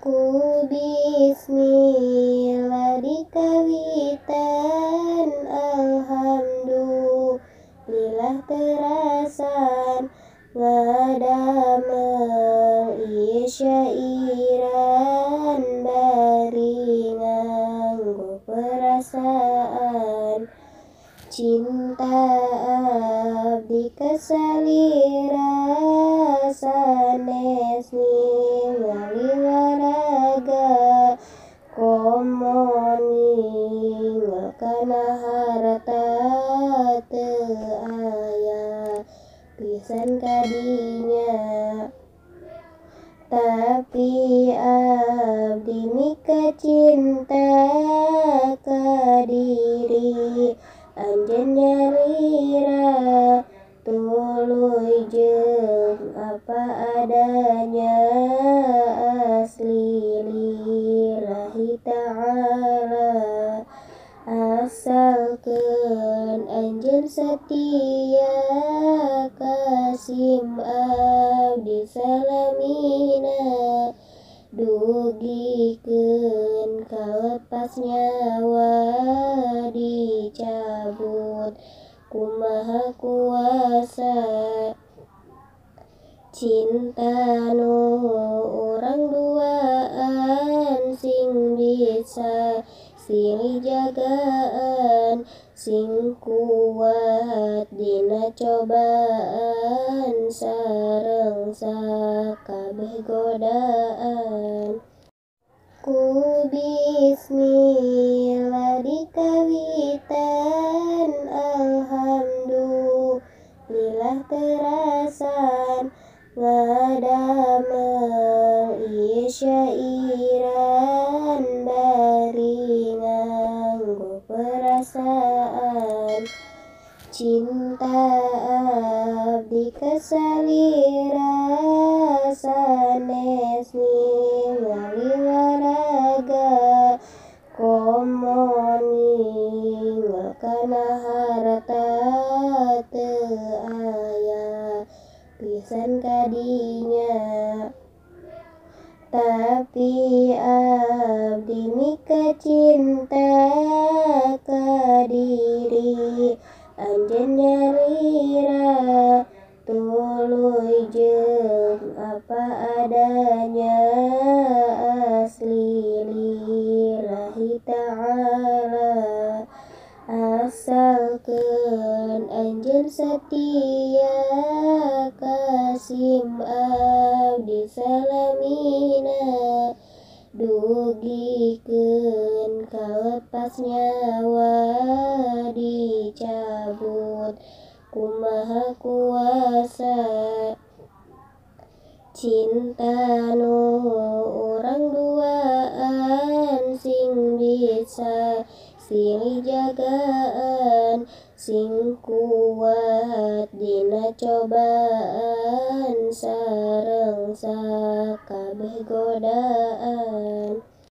Ku bismillah di kawitan, alhamdulillah terasan ngadamel ieu syairan bari nganggo perasaan. Cinta abdi kasalira sanes ningali waraga, komo ninggal kana harta teu aya pisan kadinya. Tapi abdi mika cinta ka diri anjeun nyarira, tuluy jeung apa adanya, asli lillahi ta'ala. Asalkeun anjeun satia kasim abdi salamina, dugikeun kalepas nyawa dicabut ku Maha Kuasa. Cinta nu urang duaan sing bisa silih jagaan, sing kuat dina cobaan sareng sakabeh godaan. Ku bismillah di kawitan, alhamdulillah terasan ngadamel ieu syairan bari nganggo perasaan. Cinta abdi kasalira sanes ningali waraga, komo ninggal kana harta teu aya pisan kadinya. Tapi abdi mika cinta ka diri anjeun nyarira, tuluy jeung apa adanya, asli lillahi ta'ala. Asalkeun anjeun satia kasim abdi salamina, dugikeun kalepas nyawa dicabut ku Maha Kuasa. Cinta nu urang duaan sing bisa silih jagaan, sing kuat dina cobaan sareng sakabeh godaan.